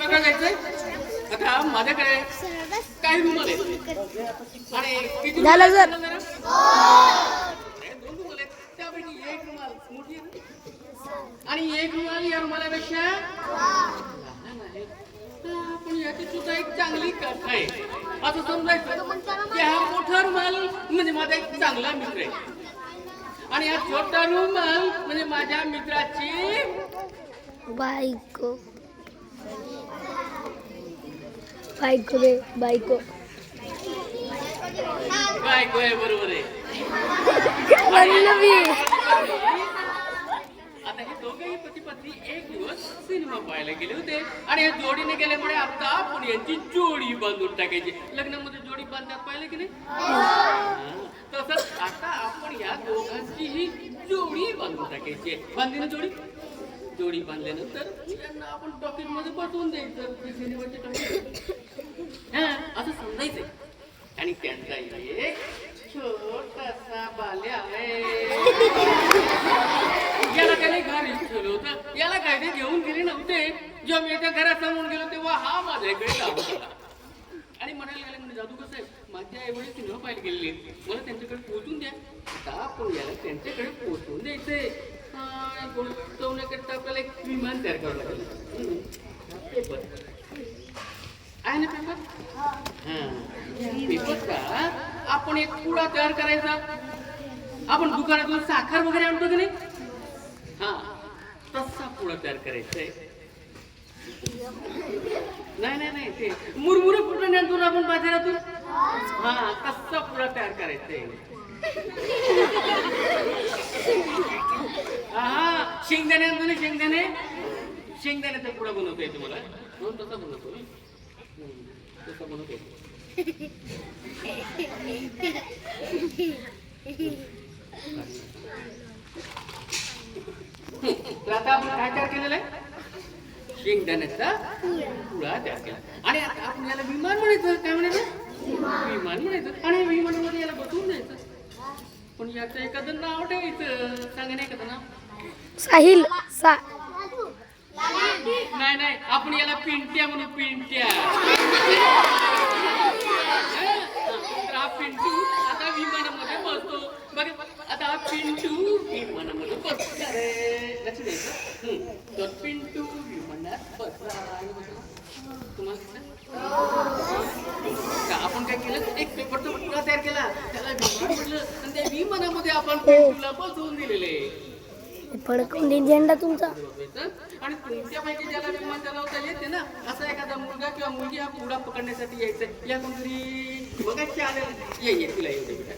बघा जायचंय आता माझ्याकडे काही रुमाल आहेत आणि किती झालं सर. दोन रुमाल आहेत त्यापैकी एक रुमाल मोठी आहे आणि एक रुमाल या रुमालापेक्षा लहान आहे. पण याची सुद्धा एक चांगली कथा आहे. असं समजायचं की हा मोठा रुमाल म्हणजे माझा एक चांगला मित्र आहे आणि हा छोटा रुमाल म्हणजे माझ्या मित्राची बायको. बायको रे बायको. बायको आहे बरोबर आहे. म्हणलं मी. आता हे दोघेही पती पत्नी एक दिवस सिनेमा पाहायला गेले होते आणि हे जोडीने गेल्यामुळे आता आपण यांची जोडी बांधून टाकायची. लग्नामध्ये जोडी बांधतात पाहिलं की नाही तसंच आता आपण या दोघांचीही जोडी बांधून टाकायची. बांधली ना जोडी. जोडी बांधल्यानंतर यांना आपण टॉकीज मध्ये बसवून द्यायचं सिनेमाची टॉकीज असं समजायचंय आणि त्यांचा एक छोटासा बाल्या आहे. याला त्याने घरी ठेवलं होतं. याला काय ते घेऊन गेले नव्हते. जेव्हा मी एका घरात समोर गेलो तेव्हा हा माझ्याकडे जादू होता आणि म्हणायला गेले म्हणजे जादू कसं आहे माझ्या एवढे सिनेमा पाहायला गेलेले मला त्यांच्याकडे पोहोचून द्या. आता आपण याला त्यांच्याकडे पोहोचवून द्यायचंय. पोहोचवण्याकरता आपल्याला एक विमान तयार करावं लागेल. पेपर आहे ना पेपर. पेपरचा आपण एक पुडा तयार करायचा. आपण दुकानातून साखर वगैरे आणतो की नाही तसा पुडा तयार करायचा आहे. नाही ते मुरमुरे कुठून आणतो ना आपण बाजारातून तसा पुडा तयार करायचा आहे. शेंगदाणे आणतो ना शेंगदाण्याचा पुडा बनवता येतो मला. तसा बनवतो तसा बनवतो. तर आता आपण काय तयार केलेलं आहे शेंगदाण्याचा पुडा तयार केला आणि आता आपण याला विमान म्हणायचं. काय म्हणायचं विमान म्हणायचं आणि विमानामध्ये याला बसवून द्यायचं. पण याचं एखादं नाव ठेवायचं. सांगा ना एखादं नाव. साहिल. नाही आपण याला पिंट्या म्हणू. पिंट्या. हा पिंटू आता विमानामध्ये बसतो. बघा आता हा पिंटू विमानामध्ये बसतो. लक्ष द्यायचं. तर पिंटू विमानात बसला. तुम्हाला आपण काय केलं एक पेपरचा पुडा तयार केला त्याला विमान म्हटलं आणि त्या विमानामध्ये आपण पिंटूला बसवून दिलेले. फडकून देईन झेंडा तुमचा. आणि तुमच्यापैकी ज्याला विमान चालवता येते ना असा एखादा मुलगा किंवा मुलगी हा पुडा पकडण्यासाठी यायचं. या कोणतरी बघायची आले ये तुला येऊ बेटा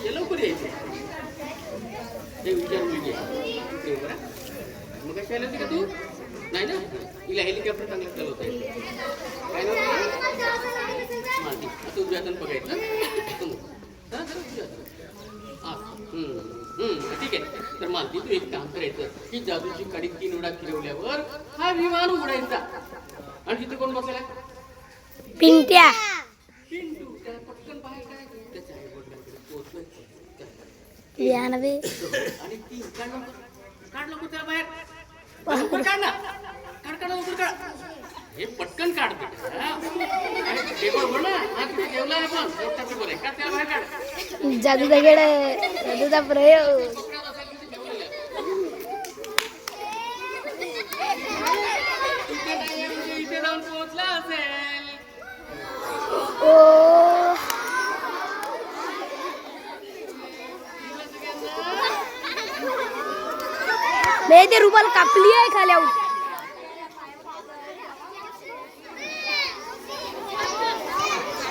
ये लवकर यायचं. हे विचार मुलगी आहे बरं मग कशी आली होती का तू. नाही ना तिला हेलिकॉप्टर चांगलं चालवता येईल. काय नव्हतं तुझ्या हातून बघायचं. ठीक आहे. तर मालती तू एक काम करायचं की जादूची काडी 3 वेळा फिरवल्यावर हा विमान उघडायचा आणि तिथे कोण बसायला पिंट्या. पिंटू त्याला पटकन बाहेर काढायचं. त्याच्या आई वडिलांकडे पोहोचवायचं आणि ती काढ लवकर त्याला बाहेर. लवकर काढ ना. काढ लवकर काढ. हे पटकन काढ पेपर भर ना. तिथे जेवला आहे पण पेपर आहे का त्याला बाहेर काढ. जादूचा खेळ जादूचा प्रयोग. इथे जाऊन पोहोचला असेल. नाही ते रुमाल कापली आहे खाली.